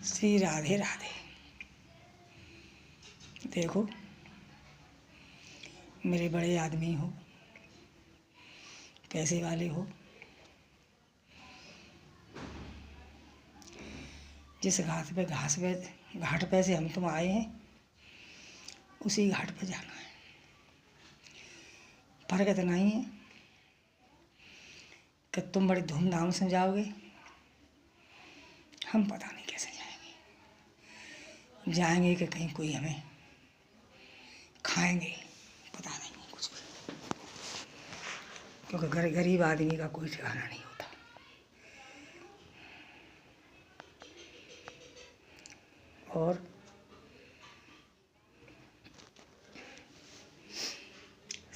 श्री राधे राधे। देखो, मेरे बड़े आदमी हो, पैसे वाले हो, जिस घाट पे से हम तुम आए हैं उसी घाट पे जाना है। फर्क इतना ही है कि तुम बड़ी धूमधाम से जाओगे, हम पता नहीं कैसे जाएंगे कि कहीं कोई हमें खाएंगे, पता नहीं कुछ भी, क्योंकि गरीब आदमी का कोई ठिकाना नहीं होता। और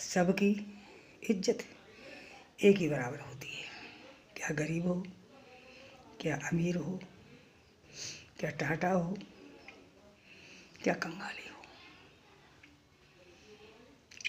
सबकी इज्जत एक ही बराबर होती है, क्या गरीब हो, क्या अमीर हो, क्या टाटा हो, क्या कंगाली हो,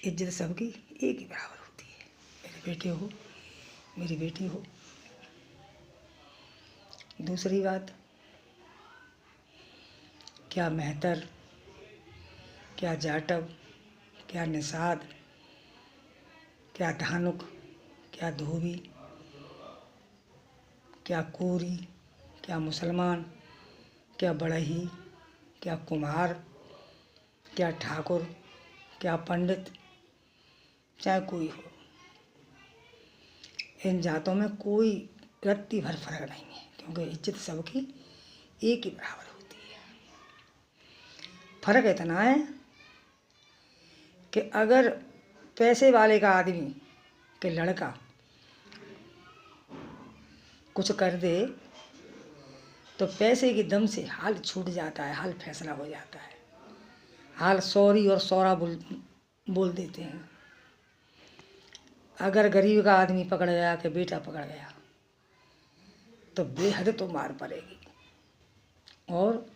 इज्जत सबकी एक ही बराबर होती है। मेरे बेटे हो, मेरी बेटी हो। दूसरी बात, क्या मेहतर, क्या जाटव, क्या निषाद, क्या धानुक, क्या धोबी, क्या कोरी, क्या मुसलमान, क्या बड़ही, क्या कुम्हार, क्या ठाकुर, क्या पंडित, चाहे कोई हो, इन जातों में कोई रत्ती भर फर्क नहीं है, क्योंकि इज्जत सबकी एक ही बराबर होती है। फर्क इतना है कि अगर पैसे वाले का आदमी के लड़का कुछ कर दे तो पैसे के दम से हाल छूट जाता है, हाल फैसला हो जाता है, हाल सॉरी और सौरा बोल देते हैं। अगर गरीब का आदमी पकड़ गया कि बेटा पकड़ गया तो बेहद तो मार पड़ेगी और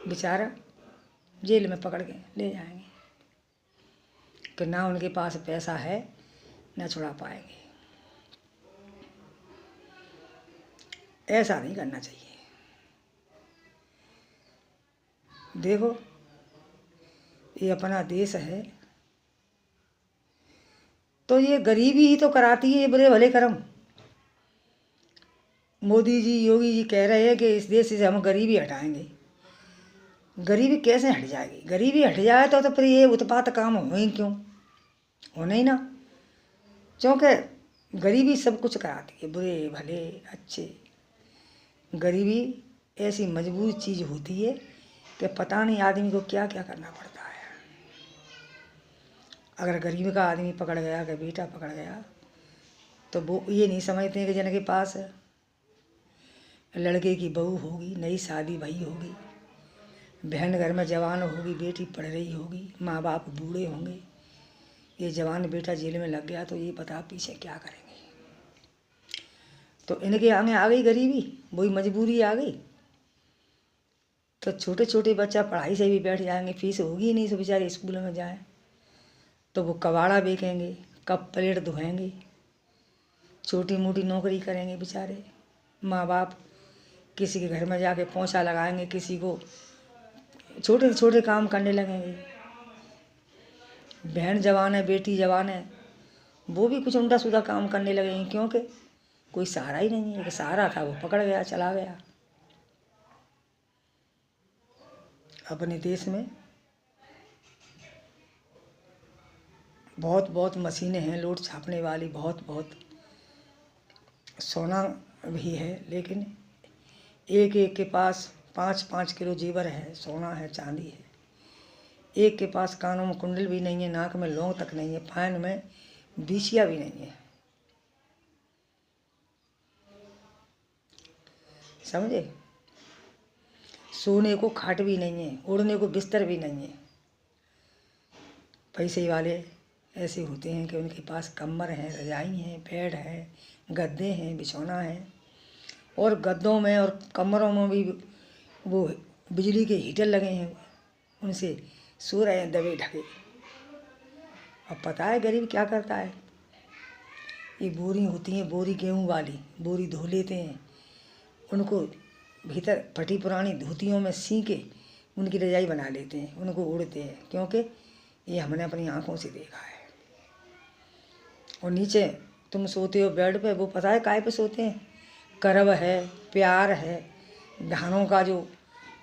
बेचारा जेल में पकड़ के ले जाएंगे कि ना उनके पास पैसा है ना छुड़ा पाएंगे। ऐसा नहीं करना चाहिए। देखो, ये अपना देश है तो ये गरीबी ही तो कराती है ये बुरे भले कर्म। मोदी जी, योगी जी कह रहे हैं कि इस देश से हम गरीबी हटाएंगे। गरीबी कैसे हट जाएगी? गरीबी हट जाए तो फिर ये उत्पात काम हो ही क्यों? हो नहीं ना, क्योंकि गरीबी सब कुछ कराती है, बुरे भले अच्छे। गरीबी ऐसी मजबूर चीज़ होती है कि पता नहीं आदमी को क्या क्या करना पड़ता है। अगर गरीब का आदमी पकड़ गया कि बेटा पकड़ गया तो वो ये नहीं समझते हैं कि जिनके पास लड़के की बहू होगी, नई शादी भई होगी, बहन घर में जवान होगी, बेटी पढ़ रही होगी, माँ बाप बूढ़े होंगे, ये जवान बेटा जेल में लग गया तो ये पता पीछे क्या करेंगे। तो इनके आगे आ गई गरीबी, वही मजबूरी आ गई तो छोटे छोटे बच्चा पढ़ाई से भी बैठ जाएंगे, फीस होगी ही नहीं तो बेचारे स्कूल में जाएं तो वो कबाड़ा बेचेंगे, कप प्लेट धोएंगे, छोटी मोटी नौकरी करेंगे बेचारे। माँ बाप किसी के घर में जाके पोंछा लगाएंगे, किसी को छोटे छोटे काम करने लगेंगे। बहन जवान है, बेटी जवान है, वो भी कुछ उल्टा सीधा काम करने लगेंगे, क्योंकि कोई सहारा ही नहीं है। एक सहारा था वो पकड़ गया, चला गया। अपने देश में बहुत बहुत मशीनें हैं लोड छापने वाली, बहुत बहुत सोना भी है, लेकिन एक एक के पास 5-5 किलो जेवर है, सोना है, चांदी है। एक के पास कानों में कुंडल भी नहीं है, नाक में लौंग तक नहीं है, फाइन में बीछिया भी नहीं है। समझे? सोने को खाट भी नहीं है, ओढ़ने को बिस्तर भी नहीं है। पैसे वाले ऐसे होते हैं कि उनके पास कम्बल हैं, रजाई हैं, बेड है, गद्दे हैं, बिछौना है, और गद्दों में और कमरों में भी वो बिजली के हीटर लगे हैं, उनसे सो रहे हैं दबे ढके। अब पता है गरीब क्या करता है? ये बोरी होती हैं, बोरी गेहूं वाली, बोरी धो लेते हैं, उनको भीतर फटी पुरानी धोतियों में सी के उनकी रजाई बना लेते हैं, उनको ओढ़ते हैं, क्योंकि ये हमने अपनी आँखों से देखा है। और नीचे तुम सोते हो बेड पे, वो पता है काहे पे सोते हैं? करब है, प्यार है, धानों का जो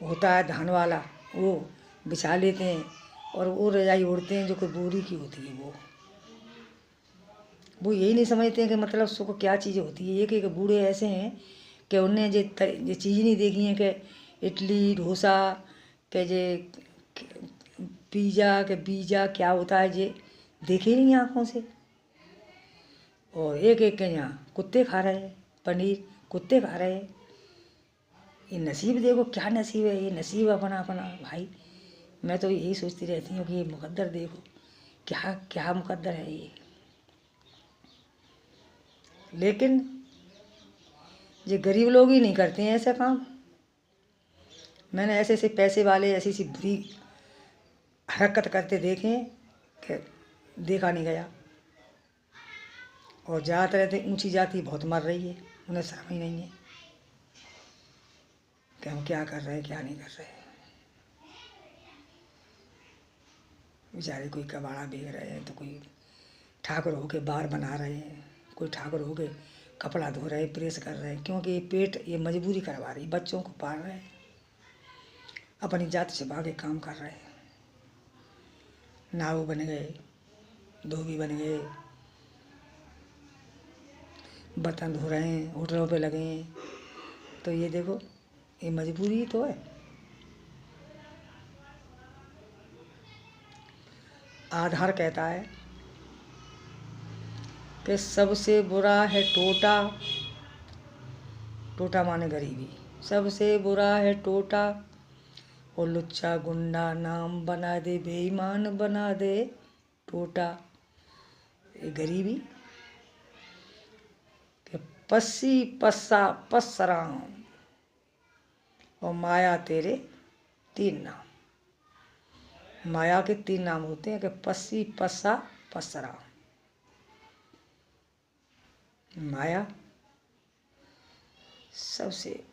होता है धान वाला वो बिछा लेते हैं और वो रजाई ओढ़ते हैं जो कोई बोरी की होती है। वो यही नहीं समझते हैं कि मतलब सुख क्या चीज़ होती है। एक एक बूढ़े ऐसे हैं कि उनने ये चीज़ नहीं देखी है कि इडली डोसा के जे पिज़्ज़ा के बीजा क्या होता है, ये देखे नहीं आँखों से। और एक एक के यहाँ कुत्ते खा रहे हैं, पनीर कुत्ते खा रहे हैं। ये नसीब देखो क्या नसीब है, ये नसीब अपना अपना भाई। मैं तो यही सोचती रहती हूँ कि ये मुकद्दर देखो क्या क्या मुकद्दर है ये। लेकिन ये गरीब लोग ही नहीं करते हैं ऐसा काम। मैंने ऐसे ऐसे पैसे वाले ऐसी ऐसी बुरी हरकत करते देखे हैं कि देखा नहीं गया। और जाते रहते ऊंची जाति बहुत मर रही है, उन्हें शर्म ही नहीं है कि हम क्या कर रहे हैं क्या नहीं कर रहे। बेचारे कोई कबाड़ा बेच रहे हैं, तो कोई ठाकुर होके बार बना रहे हैं, कोई ठाकुर होके कपड़ा धो रहे हैं, प्रेस कर रहे हैं, क्योंकि ये पेट ये मजबूरी करवा रही, बच्चों को पाल रहे हैं, अपनी जात छिपा के काम कर रहे हैं। नाव बन गए, धोबी बन गए, बर्तन धो रहे हैं, होटलों पे लगे हैं। तो ये देखो ये मजबूरी तो है। आधार कहता है कि सबसे बुरा है टोटा, टोटा माने गरीबी, सबसे बुरा है टोटा, और लुच्चा गुंडा नाम बना दे, बेईमान बना दे टोटा। ये गरीबी कि पस्सी पस्सा पसराम और माया तेरे तीन नाम। माया के तीन नाम होते हैं कि पस्सी पस्सा पसराम। माया सबसे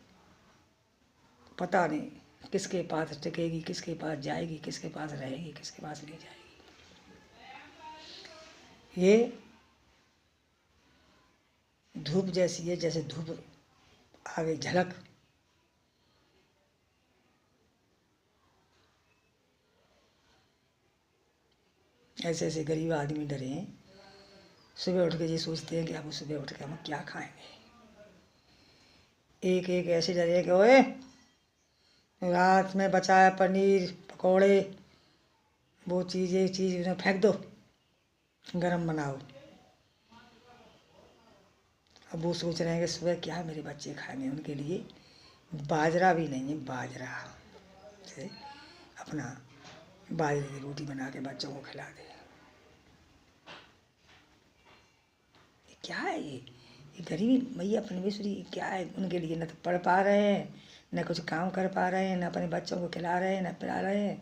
पता नहीं किसके पास टिकेगी, किसके पास जाएगी, किसके पास रहेगी, किसके पास नहीं जाएगी। ये धूप जैसी है, जैसे धूप आगे झलक, ऐसे ऐसे गरीब आदमी डरे हैं। सुबह उठ के ये सोचते हैं कि अब सुबह उठ के हम क्या खाएंगे। एक एक ऐसे डरे कि ओए रात में बचा है पनीर पकौड़े, वो चीज़ ये चीज़ उन्हें फेंक दो, गरम बनाओ। अब वो सोच रहे हैं कि सुबह क्या मेरे बच्चे खाएंगे, उनके लिए बाजरा भी नहीं है, बाजरा से अपना बाजरे की रोटी बना के बच्चों को खिला दे। ये क्या है ये गरीबी मैया परमेश्वरी क्या है उनके लिए। न तो पढ़ पा रहे हैं, न कुछ काम कर पा रहे हैं, न अपने बच्चों को खिला रहे हैं, न पिला रहे हैं,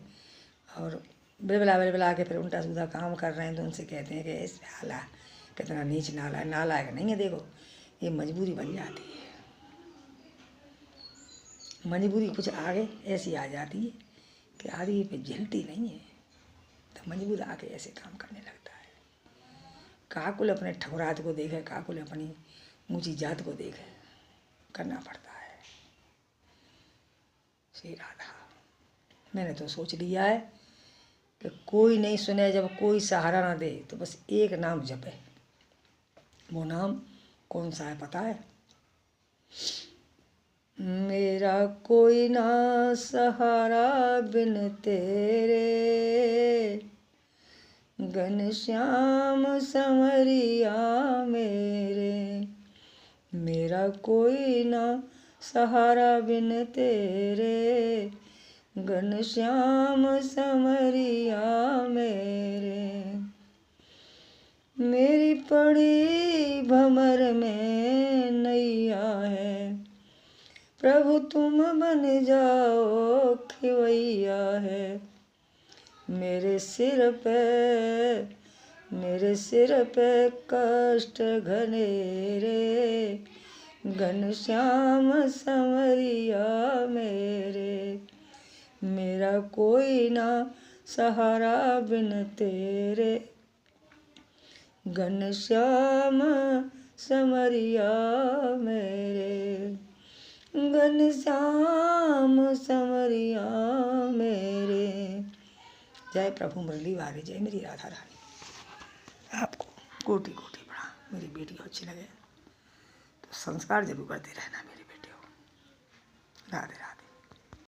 और बिलबिला के फिर उल्टा सीधा काम कर रहे हैं। तो उनसे कहते हैं कि इस हाला कितना नीच नाला है। नालायक नहीं है, देखो ये मजबूरी बन जाती है। मजबूरी कुछ आगे ऐसी आ जाती है कि आदमी पे झेलती नहीं है, तो मजबूर आके ऐसे काम करने लगता है। काकुल अपने ठकुरात को देखे, काकुल अपनी ऊंची जात को देखे, करना पड़ता है। श्री राधा, मैंने तो सोच लिया है कि कोई नहीं सुने, जब कोई सहारा ना दे तो बस एक नाम जपे। वो नाम कौन सा है पता है? मेरा कोई ना सहारा बिन तेरे, घनश्याम संवरिया मेरे। मेरा कोई ना सहारा बिन तेरे, घनश्याम संवरिया मेरे। मेरी पड़ी भंवर में नैया है, प्रभु तुम बन जाओ खिवैया है। मेरे सिर पे कष्ट घनेरे, घनश्याम संवरिया मेरे, मेरा कोई ना सहारा बिन तेरे। घनश्याम संवरिया मेरे, घनश्याम संवरिया मेरे। जय प्रभु मुरली वाले, जय मेरी राधा रानी। आपको कोटि कोटि प्रणाम। मेरी वीडियो अच्छी लगे तो संस्कार जरूर करते रहना मेरी बेटियों। राधे राधे।